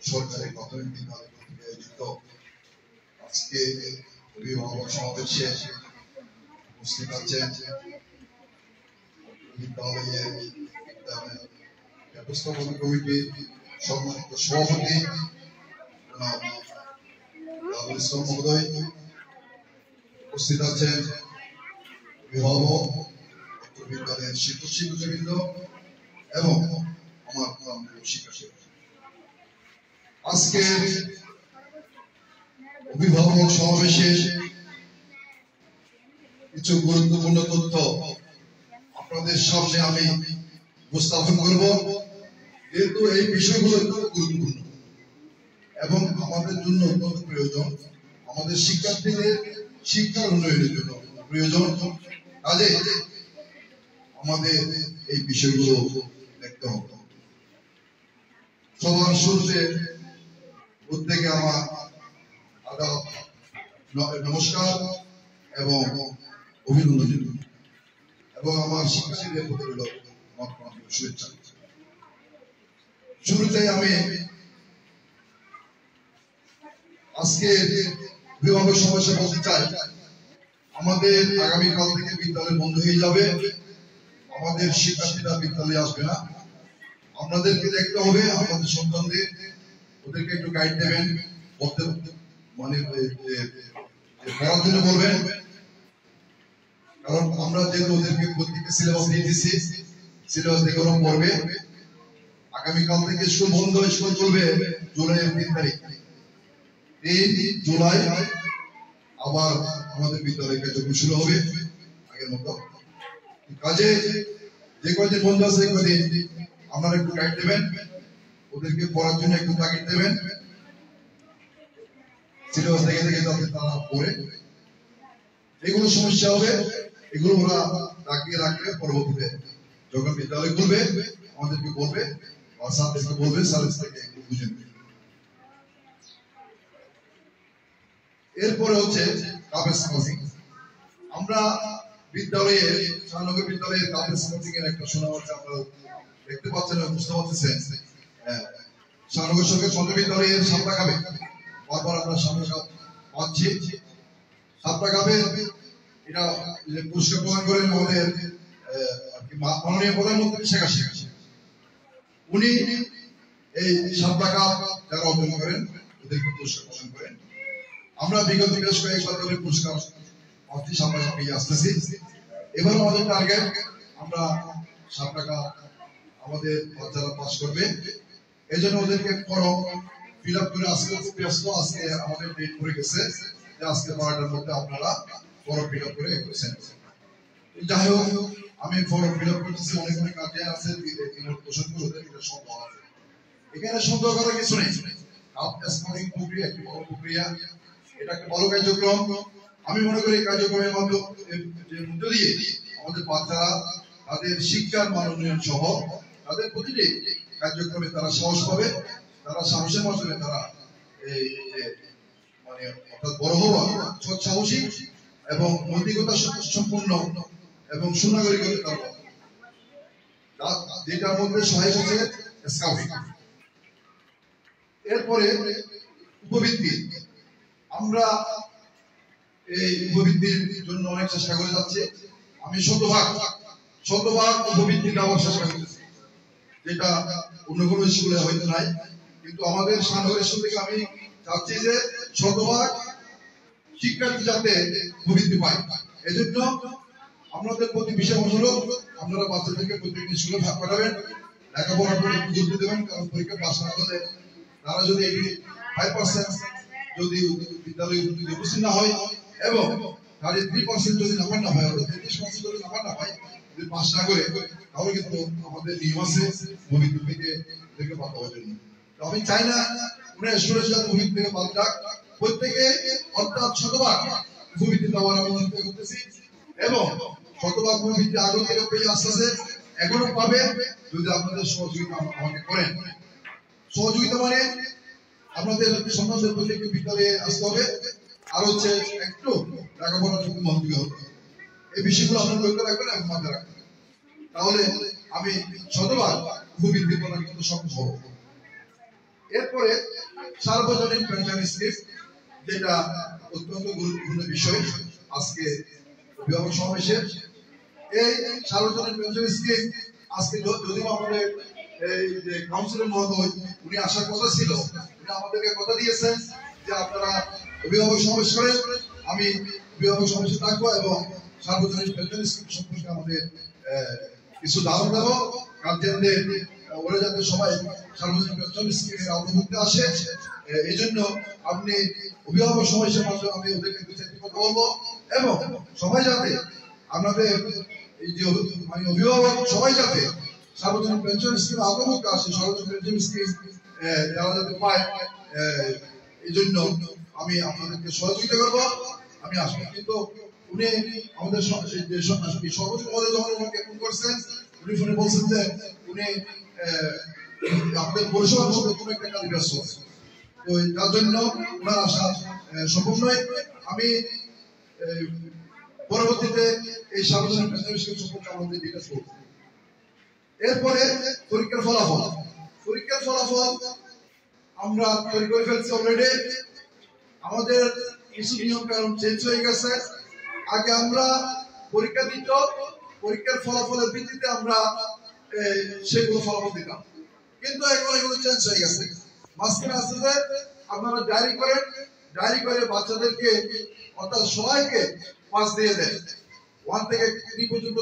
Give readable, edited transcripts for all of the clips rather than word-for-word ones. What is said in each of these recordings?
সরকারি প্রাথমিক বিদ্যালয় কর্তৃক আয়োজিত আজকে অভিভাবক সমাবেশে উপস্থিত আছেন বিদ্যালয়ের ব্যবস্থাপনা কমিটির সম্মানিত সভাপতি আবুল ইসলাম মহোদয়, উপস্থিত আছেন অভিভাবক, বিদ্যালয়ের শিক্ষক শিক্ষকবৃন্দ এবং আমার শিক্ষার্থী। আজকে অভিভাবক সমাবেশে কিছু গুরুত্বপূর্ণ তথ্য আপনাদের সামনে আমি উপস্থাপন করব, যেহেতু এই বিষয়গুলো গুরুত্বপূর্ণ এবং আমাদের জন্য অত্যন্ত প্রয়োজন, আমাদের শিক্ষার্থীদের শিক্ষার উন্নয়নের জন্য প্রয়োজন। কাজে আমাদের এই বিষয়গুলো দেখতে হবে। সবার শুরুতে প্রত্যেকে আমার আদাব নমস্কার এবং অভিনন্দন এবং আমার শিক্ষার্থীদের প্রতি রইল শুভেচ্ছা। শুরুতে আমি আজকে অভিভাবক সমাবেশে বলতে চাই, আমাদের আগামীকাল থেকে বিদ্যালয় বন্ধ হয়ে যাবে, আমাদের শিক্ষার্থীরা বিদ্যালয়ে আসবে না। আপনাদেরকে দেখতে হবে আমাদের সন্তানদের, ওদেরকে একটু গাইড দেবেন, মানে পড়ার জন্য বলবেন, কারণ আমরা যেহেতু ওদেরকে প্রত্যেকটা সিলেবাস দিয়ে দিচ্ছি, সিলেবাস দেখে ওরা পড়বে। আগামীকাল থেকে স্কুল বন্ধ, স্কুল চলবে জুলাইয়ের 3 তারিখ। 3 জুলাই আবার আমাদের বিদ্যালয় কার্যক্রম শুরু হবে আগের মতো। কাজে যে কয়দিন বন্ধ আছে কয়দিন আপনারা একটু গাইড দেবেন, ওদেরকে পড়ার জন্য একটু তাগিদ দেবেন, সিলেবাস দেখে দেখে যাতে তারা পড়ে। এগুলো সমস্যা হবে, এগুলো ওরা রাখিয়ে রাখলে পরবর্তীতে যখন বিদ্যালয় খুলবে আমাদেরকে বলবে, স্যারদেরকে বলবে, স্যারের থেকে একটু বুঝে নেবে। এরপরে হচ্ছে কাপেস কোচিং। আমরা বিদ্যালয়ে শাহনগর বিদ্যালয়ের কাপেস কোচিং এর একটা শোনা হচ্ছে, আপনারা দেখতে পাচ্ছেন, বুঝতে পারতেছেন। শাহনগর সরকারি সন্ত্র বিদ্যালয়ের সাতটা কাপে বারবার আমরা সামনে পাচ্ছি। সাতটা কাপে এটা পুরস্কার প্রদান করেন আমাদের মাননীয় প্রধানমন্ত্রী শেখ হাসিনা। উনি এই সাতটা কাপ যারা অর্জন করেন ওদেরকে পুরস্কার প্রদান করেন। আমরা বিগত বেশ কয়েকবার ধরে পুরস্কার পাচ্ছি, সাতটা কাপ পেয়ে আসতেছি। এবার আমাদের টার্গেট আমরা 7 টাকা আমাদের বাচ্চারা পাস করবে, এই জন্য ওদেরকে ফর্ম ফিল আপ করে আজকে ব্যস্ত। আজকে আমাদের ডেট পড়ে গেছে, আজকে 12টার মধ্যে আপনারা ফর্ম ফিল আপ করে করেছেন। যাই হোক, আমি ফর্ম ফিল আপ করতেছি, অনেক অনেক কাজে আছে, ওদের এটা সম্ভব আছে। এখানে সন্দেহ করার কিছু নেই। প্রক্রিয়া একটি বড় প্রক্রিয়া, এটা একটা বড় কার্যক্রম। আমি মনে করি এই কার্যক্রমের মধ্য দিয়ে আমাদের বাচ্চারা তাদের শিক্ষার মান উন্নয়ন সহ তাদের প্রতিটি কার্যক্রমে তারা সাহস পাবে, তারা সাহসের মাধ্যমে তারা এই মানে অর্থাৎ বড় হওয়া, সৎসাহসী এবং নৈতিকতা সম্পূর্ণ এবং সুনাগরিক হতে পারবে, যেটার মধ্যে সহায়ক হচ্ছে স্কাউটিং। এরপরে উপবৃত্তি, আমরা এই উপবৃত্তির জন্য অনেক চেষ্টা করে যাচ্ছি। আমি শতভাগ উপবৃত্তি দেওয়ার চেষ্টা করতেছি, যেটা অন্য কোনো স্কুলে হয়তো নাই, কিন্তু আমাদের শাহনগর স্কুল থেকে আমি চাচ্ছি যে শতভাগ শিক্ষার্থী যাতে উপবৃত্তি পায়। এজন্য আপনাদের প্রতি বিশেষ অনুরোধ, আপনারা বাচ্চাদেরকে প্রত্যেকটি স্কুলে ভাগ পাঠাবেন, লেখাপড়ার প্রতি গুরুত্ব দেবেন, কারণ পরীক্ষা পাস না করলে তারা যদি 5% যদি বিদ্যালয়ে উপস্থিত না হয় এবং তার 3% যদি নাম্বার না হয়, 33% যদি নাম্বার না হয়, যদি পাস না করে, তাহলে কিন্তু আমাদের নিয়ম আছে উপবৃত্তি থেকে বাদ দেওয়ার জন্য। তো আমি চাই না ওনার স্টুডেন্ট যাতে উপবৃত্তি থেকে বাদ যাক, প্রত্যেকে অর্থাৎ শতভাগ উপবৃত্তি দেওয়ার আমি চিন্তা করতেছি এবং শতভাগ উপবৃত্তি আগে থেকে পেয়ে আসতেছে, এখনো পাবে যদি আপনাদের সহযোগিতা আমাকে করেন। সহযোগিতা মানে আপনাদের সন্তানদের প্রত্যেকটি বিদ্যালয়ে আসতে হবে, আর হচ্ছে একটু লেখাপড়ার প্রতি মনোযোগী হতে হবে। এই বিষয়গুলো আপনারা লক্ষ্য রাখবেন এবং মাথায় রাখবেন, তাহলে আমি শতভাগ উপবৃত্তি প্রদান করতে সক্ষম হব। এরপরে সার্বজনীন পেনশন স্কিম, যেটা অত্যন্ত গুরুত্বপূর্ণ বিষয় আজকে অভিভাবক সমাবেশে। এই সার্বজনীন পেনশন স্কিম আজকে যদিও আমাদের এই যে কাউন্সিলর মহোদয় উনি আসার কথা ছিল, উনি আমাদেরকে কথা দিয়েছেন যে আপনারা অভিভাবক সমাবেশ করেন, আমি অভিভাবক সমাবেশে থাকবো এবং সার্বজনীন পেনশন স্কিম সম্পর্কে আমাদের কিছু ধারণা দেবো গার্জিয়ানদের, ওরা যাতে সবাই সার্বজনীন পেনশন স্কিমের আওতাভুক্ত আসে। এই জন্য আপনি অভিভাবক সমাবেশের মাধ্যমে আমি ওদেরকে দু চারটি কথা বলবো এবং সবাই যাতে আপনাদের এই যে মানে অভিভাবক সবাই যাতে সার্বজনীন পেনশন স্কিমে আওতাভুক্ত আসে, সার্বজনীন পেনশন স্কিম যারা যাতে পায়, এই জন্য আমি আপনাদেরকে সহযোগিতা করবো, আমি আসবো। কিন্তু উনি আমাদের সর্বোচ্চ মহোদয় যখন ওনাকে ফোন করছেন, উনি ফোনে বলছেন যে উনি আপনাদের পরিষেবার সাথে কোনো একটা কাজে ব্যস্ত আছে, তো তার জন্য ওনার আসা সম্ভব নয়। আমি পরবর্তীতে এই সার্বজনীন পেনশন স্কিম সম্পর্কে আমাদের ডিটেইলস করব। এরপরে পরীক্ষার ফলাফল আমরা তৈরি করে ফেলছি অলরেডি। আমাদের কিছু নিয়ম কানুন চেঞ্জ হয়ে গেছে। আগে আমরা পরীক্ষা দিত, পরীক্ষার ফলাফলের ভিত্তিতে আমরা সেগুলো ফলাফল দিতাম, কিন্তু এখন এগুলো চেঞ্জ হয়ে গেছে। মাঝখানে আসতে আপনারা ডায়েরি করে বাচ্চাদেরকে অর্থাৎ সবাইকে পাস দিয়ে দেন, 1 থেকে 3 পর্যন্ত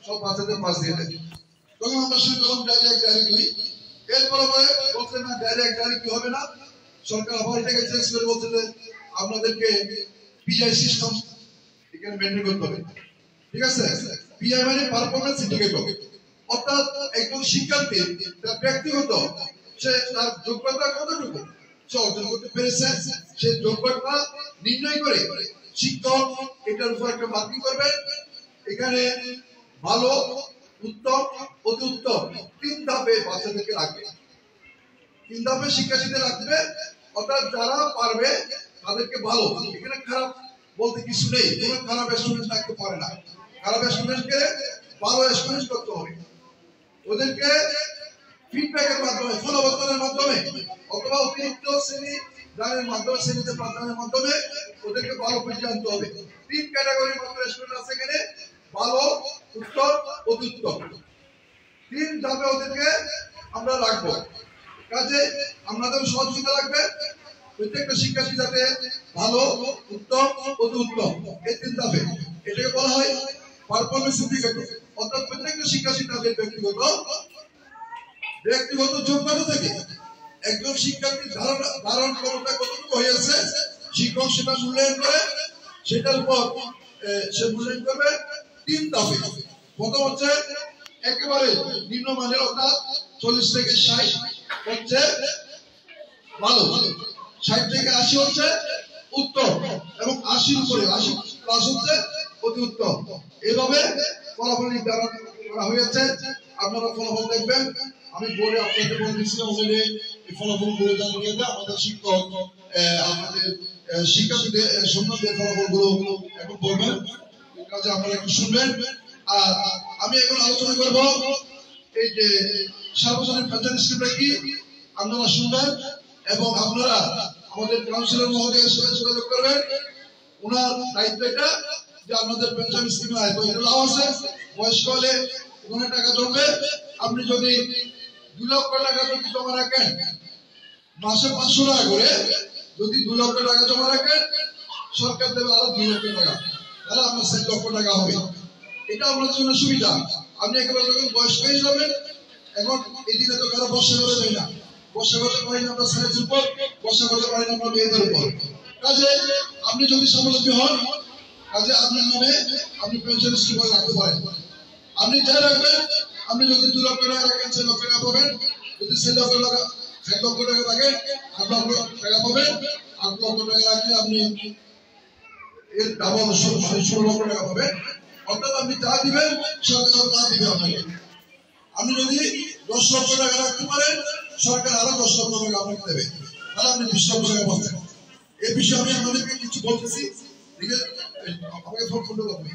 সব বাচ্চাদের পাস দিয়ে দেন। তখন আমরা শুরু করলাম ডাইরেক্ট করি। এরপরে বলছে না ডাইরেক্ট কি হবে না, সরকার আবার এটাকে চেঞ্জ করে বলছে যে আপনাদেরকে পিআই সিস্টেম এখানে মেনটেন করতে হবে। ঠিক আছে, পিআই মানে পারফরম্যান্স ইন্ডিকেটর, অর্থাৎ একজন শিক্ষার্থী তার ব্যক্তিগত সে তার যোগ্যতা কতটুকু সে অর্জন করতে পেরেছে, সে যোগ্যতা নির্ণয় করে শিক্ষক এটার উপর একটা মার্কিং করবে। এখানে ভালো, উত্তম, অতি উত্তম 3 ধাপে বাচ্চাদেরকে রাখবে, 3 ধাপে শিক্ষার্থীদের রাখবে। অর্থাৎ যারা পারবে তাদেরকে ভালো, এখানে খারাপ বলতে কিছু নেই, কোনো খারাপ স্টুডেন্ট থাকতে পারে না। খারাপ স্টুডেন্টকে ভালো স্টুডেন্ট করতে হবে, ওদেরকে ফিডব্যাকের মাধ্যমে, ফলাবর্তনের মাধ্যমে অথবা অতিরিক্ত শ্রেণী দানের মাধ্যমে, শ্রেণীতে পাঠদানের মাধ্যমে ওদেরকে ভালো পর্যায়ে আনতে হবে। 3 ক্যাটাগরির মাত্র স্টুডেন্ট আছে এখানে, ভালো, উত্তম, অতি উত্তম। 3 ধাপে ওদেরকে আমরা রাখবো। কাজে আপনাদের সহযোগিতা লাগবে, প্রত্যেকটা শিক্ষার্থী যাতে ভালো, উত্তম, অতি উত্তম এই 3 ধাপে। এটাকে বলা হয় পারফরম্যান্স ইন্ডিকেটর। অর্থাৎ প্রত্যেকটা শিক্ষার্থী তাদের ব্যক্তিগত যোগ্যতা থেকে একজন শিক্ষার্থীর ধারণ ক্ষমতা কতটুকু হয়েছে, শিক্ষক সেটা মূল্যায়ন করে, সেটার উপর সে মূল্যায়ন করবে 3 ধাপে। প্রথম হচ্ছে একেবারে নিম্নমানের, অর্থাৎ 40 থেকে 60 হচ্ছে ভালো, 60 থেকে 80 হচ্ছে উত্তম এবং 80 উপরে 80 প্লাস হচ্ছে অতি উত্তম। এইভাবে ফলাফল নির্ধারণ করা হয়েছে। আপনারা ফলাফল দেখবেন। আমি বোর্ডে আপনাদের বলতেছিলাম অলরেডি এই ফলাফলগুলো জানিয়ে দেয় আমাদের শিক্ষক, আমাদের শিক্ষার্থীদের সন্তানদের ফলাফলগুলো এখন বলবেন, কাজে আপনারা একটু শুনবেন। আর আমি এখন আলোচনা করব এই যে সার্বজনীন পেনশন স্কিমটা কি, আপনারা শুনবেন এবং আপনারা আমাদের কাউন্সিলর মহোদয়ের সাথে যোগাযোগ করবেন। ওনার দায়িত্ব এটা যে আপনাদের পেনশন স্কিমে লাভ আছে, বয়স্ক হলে ওখানে টাকা জমবে। আপনি যদি 2 লক্ষ টাকা যদি জমা রাখেন, মাসে 500 টাকা করে, যদি 2 লক্ষ টাকা জমা রাখেন, সরকার দেবে আরো 2 লক্ষ টাকা, তাহলে আপনার 7 লক্ষ টাকা হবে। এটা আপনার জন্য সুবিধা। আপনি একেবারে যখন বয়স্ক হয়ে যাবেন, এখন এই দিনে তো কারো বর্ষা করে দেয় না, বর্ষা করতে পারেন আপনার ছেলের উপর, বর্ষা করতে পারেন আপনার মেয়েদের উপর। কাজে আপনি যদি স্বাবলম্বী হন, কাজে আপনার নামে আপনি পেনশন স্কিম রাখতে পারেন। আপনি যা রাখবেন, আপনি যদি 2 লক্ষ টাকা রাখেন 6 লক্ষ টাকা পাবেন, যদি 6 লক্ষ টাকা 7 লক্ষ টাকা রাখেন 8 লক্ষ টাকা পাবেন। 8 লক্ষ টাকা রাখলে আপনি এর ডাবল 16 লক্ষ টাকা পাবেন। অর্থাৎ আপনি যা দিবেন সরকার তা দিবে আপনাকে। আপনি যদি 10 লক্ষ টাকা রাখতে পারেন, সরকার আরো 10 লক্ষ টাকা আপনাকে দেবে, তাহলে আপনি 20 লক্ষ টাকা পাচ্ছেন। এই বিষয়ে আমি আপনাদেরকে কিছু বলতেছি, ঠিক আছে? আমাকে ফোন করতে হবে,